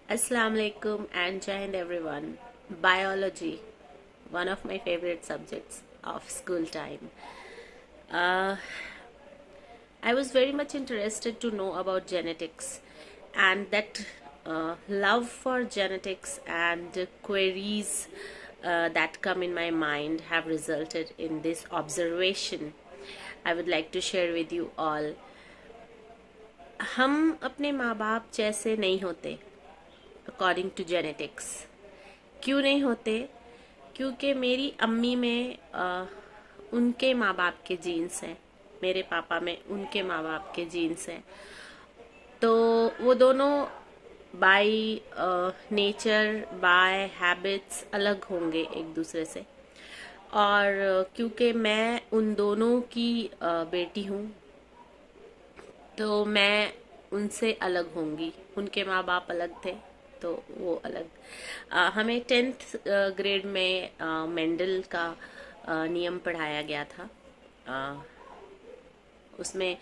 Assalamu alaikum and Jai Hind everyone. Biology, one of my favorite subjects of school time. Uh, I was very much interested to know about genetics, and that love for genetics and queries that come in my mind have resulted in this observation I would like to share with you all. हम अपने माँ बाप जैसे नहीं होते according to genetics. क्यों नहीं होते? क्योंकि मेरी अम्मी में उनके माँ बाप के जीन्स हैं, मेरे पापा में उनके माँ बाप के जीन्स हैं। तो वो दोनों बाय नेचर, बाय हैबिट्स अलग होंगे एक दूसरे से। और क्योंकि मैं उन दोनों की बेटी हूँ, तो मैं उनसे अलग होंगी। उनके माँ बाप अलग थे तो वो अलग। हमें 10th ग्रेड में मेंडल का नियम पढ़ाया गया था। उसमें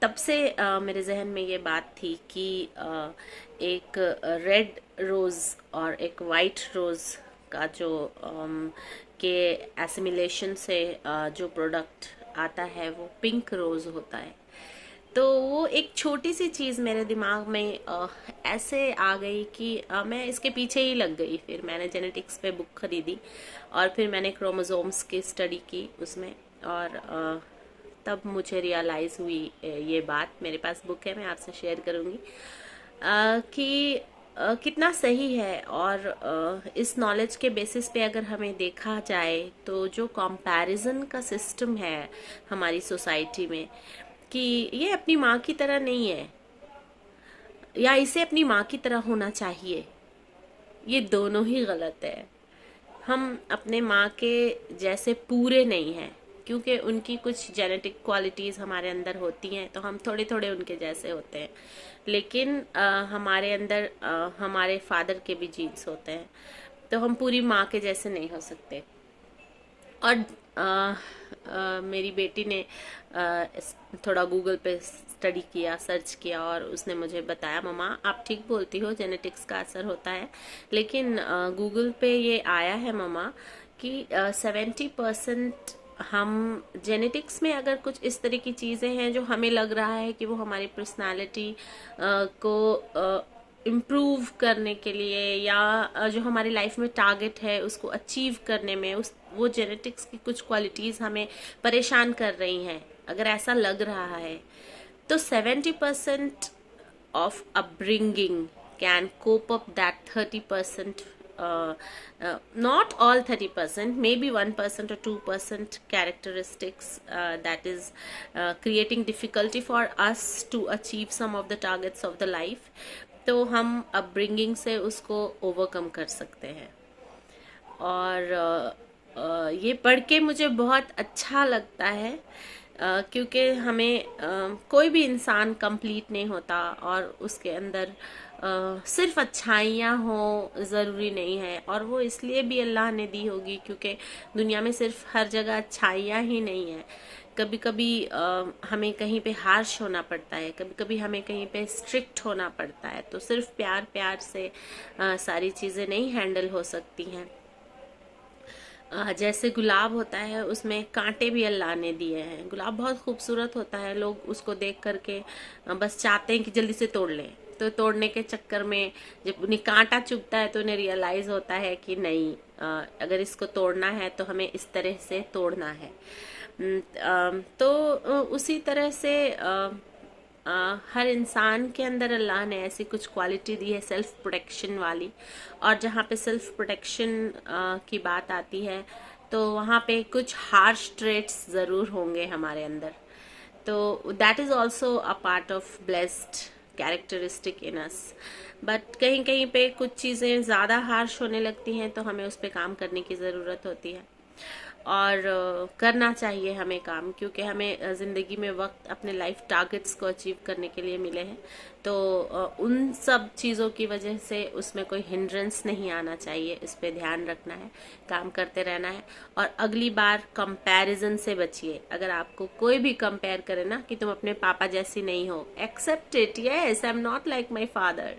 तब से मेरे जहन में ये बात थी कि एक रेड रोज़ और एक वाइट रोज़ का जो के एसिमिलेशन से जो प्रोडक्ट आता है वो पिंक रोज़ होता है। तो वो एक छोटी सी चीज़ मेरे दिमाग में ऐसे आ गई कि मैं इसके पीछे ही लग गई। फिर मैंने जेनेटिक्स पे बुक खरीदी और फिर मैंने क्रोमोसोम्स की स्टडी की उसमें। और तब मुझे रियलाइज़ हुई ये बात। मेरे पास बुक है, मैं आपसे शेयर करूँगी कि कितना सही है। और इस नॉलेज के बेसिस पे अगर हमें देखा जाए तो जो कंपैरिजन का सिस्टम है हमारी सोसाइटी में, कि ये अपनी माँ की तरह नहीं है या इसे अपनी माँ की तरह होना चाहिए, ये दोनों ही गलत है। हम अपने माँ के जैसे पूरे नहीं हैं, क्योंकि उनकी कुछ जेनेटिक क्वालिटीज़ हमारे अंदर होती हैं, तो हम थोड़े थोड़े उनके जैसे होते हैं। लेकिन हमारे अंदर हमारे फादर के भी जीन्स होते हैं, तो हम पूरी माँ के जैसे नहीं हो सकते। और मेरी बेटी ने थोड़ा गूगल पे स्टडी किया, सर्च किया, और उसने मुझे बताया, मम्मा आप ठीक बोलती हो, जेनेटिक्स का असर होता है। लेकिन गूगल पे ये आया है मम्मा कि 70% हम जेनेटिक्स में अगर कुछ इस तरह की चीज़ें हैं जो हमें लग रहा है कि वो हमारी पर्सनालिटी को इम्प्रूव करने के लिए या जो हमारी लाइफ में टारगेट है उसको अचीव करने में, उस वो जेनेटिक्स की कुछ क्वालिटीज़ हमें परेशान कर रही हैं, अगर ऐसा लग रहा है, तो 70% of upbringing can cope up that 30%, not all 30%, maybe 1% or 2% characteristics that is creating difficulty for us to achieve some of the targets of the life, तो हम अपब्रिंगिंग से उसको ओवरकम कर सकते हैं। और ये पढ़ के मुझे बहुत अच्छा लगता है, क्योंकि हमें कोई भी इंसान कंप्लीट नहीं होता और उसके अंदर सिर्फ अच्छाइयाँ हो ज़रूरी नहीं है। और वो इसलिए भी अल्लाह ने दी होगी क्योंकि दुनिया में सिर्फ हर जगह अच्छाइयाँ ही नहीं है। कभी कभी हमें कहीं पे हार्श होना पड़ता है, कभी कभी हमें कहीं पे स्ट्रिक्ट होना पड़ता है। तो सिर्फ प्यार प्यार से सारी चीज़ें नहीं हैंडल हो सकती हैं। जैसे गुलाब होता है, उसमें कांटे भी अल्लाह ने दिए हैं। गुलाब बहुत खूबसूरत होता है, लोग उसको देख करके बस चाहते हैं कि जल्दी से तोड़ लें। तो तोड़ने के चक्कर में जब उन्हें कांटा चुभता है तो उन्हें रियलाइज़ होता है कि नहीं, अगर इसको तोड़ना है तो हमें इस तरह से तोड़ना है। तो उसी तरह से हर इंसान के अंदर अल्लाह ने ऐसी कुछ क्वालिटी दी है सेल्फ प्रोटेक्शन वाली। और जहाँ पे सेल्फ प्रोटेक्शन की बात आती है तो वहाँ पे कुछ हार्श ट्रेट्स ज़रूर होंगे हमारे अंदर। तो that is also a part of blessed characteristic in us. But कहीं कहीं पे कुछ चीज़ें ज़्यादा हार्श होने लगती हैं तो हमें उस पर काम करने की ज़रूरत होती है। और करना चाहिए हमें काम, क्योंकि हमें ज़िंदगी में वक्त अपने लाइफ टारगेट्स को अचीव करने के लिए मिले हैं। तो उन सब चीज़ों की वजह से उसमें कोई हिंड्रेंस नहीं आना चाहिए, इस पे ध्यान रखना है, काम करते रहना है। और अगली बार कंपैरिजन से बचिए। अगर आपको कोई भी कंपेयर करे ना कि तुम अपने पापा जैसी नहीं हो, accept it, yes I am not like my father.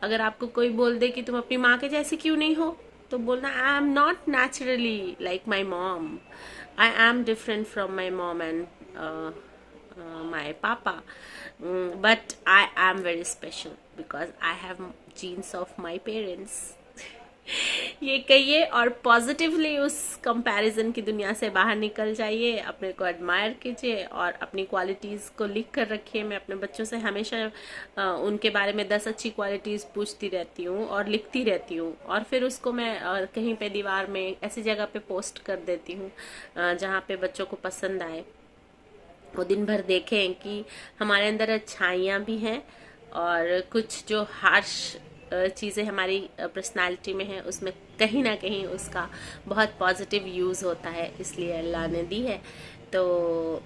अगर आपको कोई बोल दे कि तुम अपनी माँ के जैसी क्यों नहीं हो, तो बोलना आई am not naturally like my mom, I am different from my mom and my papa, but I am very special because I have genes of my parents. ये कहिए और पॉजिटिवली उस कंपैरिजन की दुनिया से बाहर निकल जाइए, अपने को एडमायर कीजिए और अपनी क्वालिटीज़ को लिख कर रखिए। मैं अपने बच्चों से हमेशा उनके बारे में 10 अच्छी क्वालिटीज़ पूछती रहती हूँ और लिखती रहती हूँ, और फिर उसको मैं कहीं पे दीवार में ऐसी जगह पे पोस्ट कर देती हूँ जहाँ पे बच्चों को पसंद आए। वो दिन भर देखें कि हमारे अंदर अच्छाइयाँ भी हैं और कुछ जो हार्श चीज़ें हमारी पर्सनालिटी में है उसमें कहीं ना कहीं उसका बहुत पॉजिटिव यूज़ होता है, इसलिए अल्लाह ने दी है। तो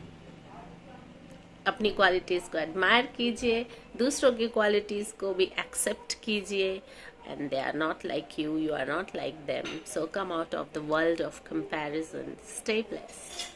अपनी क्वालिटीज़ को एडमायर कीजिए, दूसरों की क्वालिटीज़ को भी एक्सेप्ट कीजिए, and they are not like you, you are not like them. So come out of the world of comparison, stay blessed.